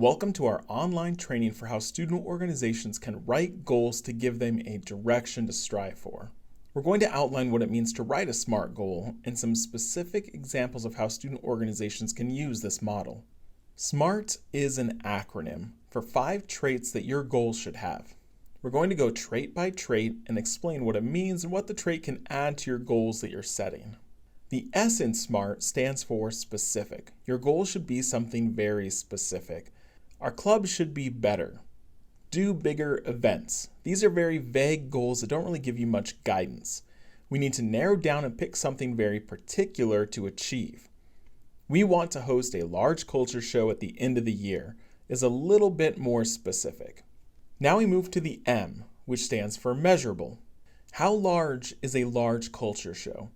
Welcome to our online training for how student organizations can write goals to give them a direction to strive for. We're going to outline what it means to write a SMART goal and some specific examples of how student organizations can use this model. SMART is an acronym for 5 traits that your goals should have. We're going to go trait by trait and explain what it means and what the trait can add to your goals that you're setting. The S in SMART stands for specific. Your goal should be something very specific. Our club should be better. Do bigger events. These are very vague goals that don't really give you much guidance. We need to narrow down and pick something very particular to achieve. We want to host a large culture show at the end of the year is a little bit more specific. Now we move to the M, which stands for measurable. How large is a large culture show?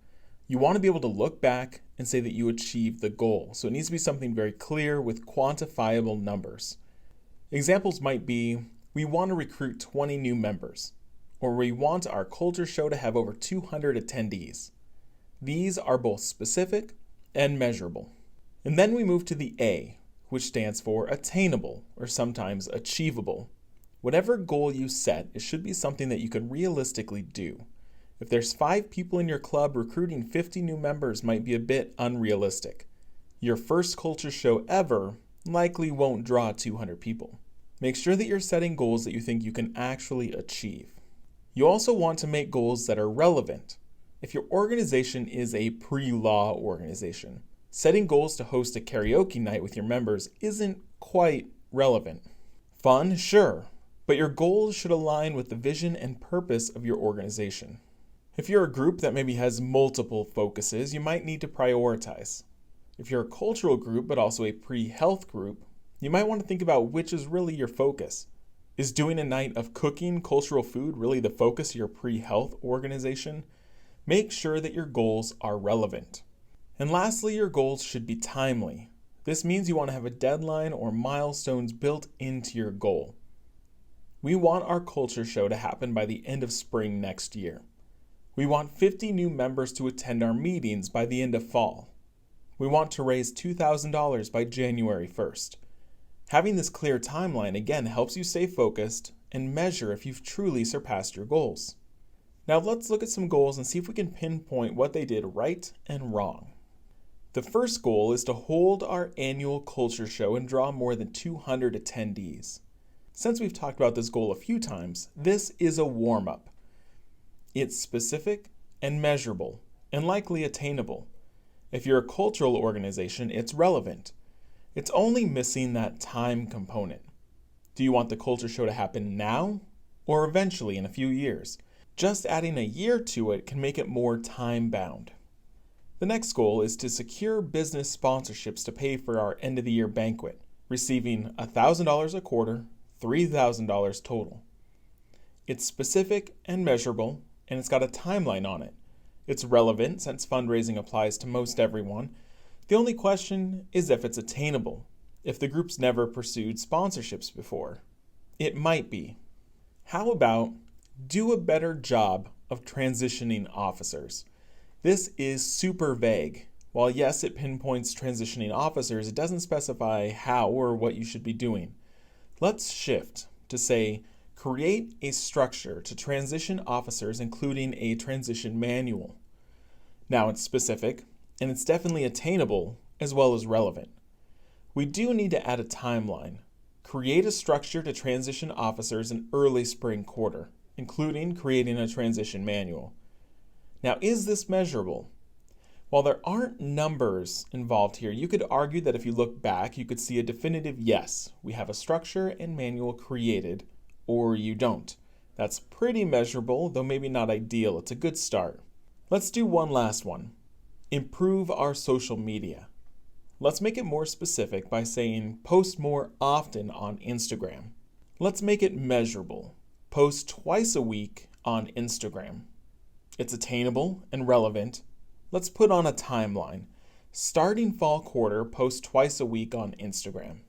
You want to be able to look back and say that you achieved the goal, so it needs to be something very clear with quantifiable numbers. Examples might be, we want to recruit 20 new members, or we want our culture show to have over 200 attendees. These are both specific and measurable. And then we move to the A, which stands for attainable, or sometimes achievable. Whatever goal you set, it should be something that you can realistically do. If there's 5 people in your club, recruiting 50 new members might be a bit unrealistic. Your first culture show ever likely won't draw 200 people. Make sure that you're setting goals that you think you can actually achieve. You also want to make goals that are relevant. If your organization is a pre-law organization, setting goals to host a karaoke night with your members isn't quite relevant. Fun, sure, but your goals should align with the vision and purpose of your organization. If you're a group that maybe has multiple focuses, you might need to prioritize. If you're a cultural group but also a pre-health group, you might want to think about which is really your focus. Is doing a night of cooking cultural food really the focus of your pre-health organization? Make sure that your goals are relevant. And lastly, your goals should be timely. This means you want to have a deadline or milestones built into your goal. We want our culture show to happen by the end of spring next year. We want 50 new members to attend our meetings by the end of fall. We want to raise $2,000 by January 1st. Having this clear timeline again helps you stay focused and measure if you've truly surpassed your goals. Now let's look at some goals and see if we can pinpoint what they did right and wrong. The first goal is to hold our annual culture show and draw more than 200 attendees. Since we've talked about this goal a few times, this is a warm-up. It's specific and measurable, and likely attainable. If you're a cultural organization, it's relevant. It's only missing that time component. Do you want the culture show to happen now or eventually in a few years? Just adding a year to it can make it more time-bound. The next goal is to secure business sponsorships to pay for our end-of-the-year banquet, receiving $1,000 a quarter, $3,000 total. It's specific and measurable, and it's got a timeline on it. It's relevant since fundraising applies to most everyone. The only question is if it's attainable, if the group's never pursued sponsorships before. It might be. How about do a better job of transitioning officers? This is super vague. While yes, it pinpoints transitioning officers, it doesn't specify how or what you should be doing. Let's shift to say, create a structure to transition officers, including a transition manual. Now it's specific, and it's definitely attainable as well as relevant. We do need to add a timeline. Create a structure to transition officers in early spring quarter, including creating a transition manual. Now, is this measurable? While there aren't numbers involved here, you could argue that if you look back, you could see a definitive yes, we have a structure and manual created, or you don't. That's pretty measurable, though maybe not ideal. It's a good start. Let's do one last one. Improve our social media. Let's make it more specific by saying post more often on Instagram. Let's make it measurable. Post twice a week on Instagram. It's attainable and relevant. Let's put on a timeline. Starting fall quarter, post twice a week on Instagram.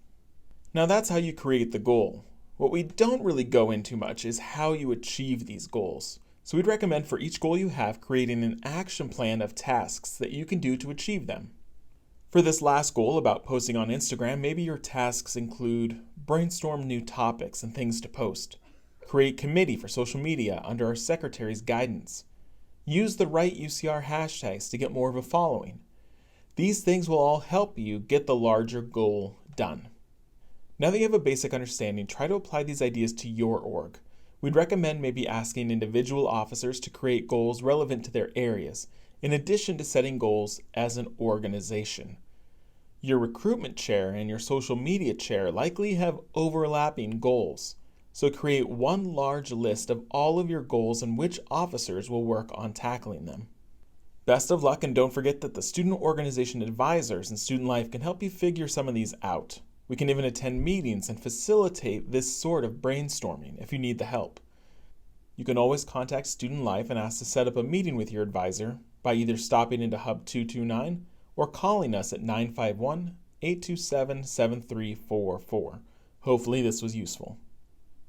Now that's how you create the goal. What we don't really go into much is how you achieve these goals. So we'd recommend for each goal you have creating an action plan of tasks that you can do to achieve them. For this last goal about posting on Instagram, maybe your tasks include brainstorm new topics and things to post, create committee for social media under our secretary's guidance, use the right UCR hashtags to get more of a following. These things will all help you get the larger goal done. Now that you have a basic understanding, try to apply these ideas to your org. We'd recommend maybe asking individual officers to create goals relevant to their areas, in addition to setting goals as an organization. Your recruitment chair and your social media chair likely have overlapping goals, so create one large list of all of your goals and which officers will work on tackling them. Best of luck, and don't forget that the student organization advisors in student life can help you figure some of these out. We can even attend meetings and facilitate this sort of brainstorming if you need the help. You can always contact Student Life and ask to set up a meeting with your advisor by either stopping into Hub 229 or calling us at 951-827-7344. Hopefully this was useful.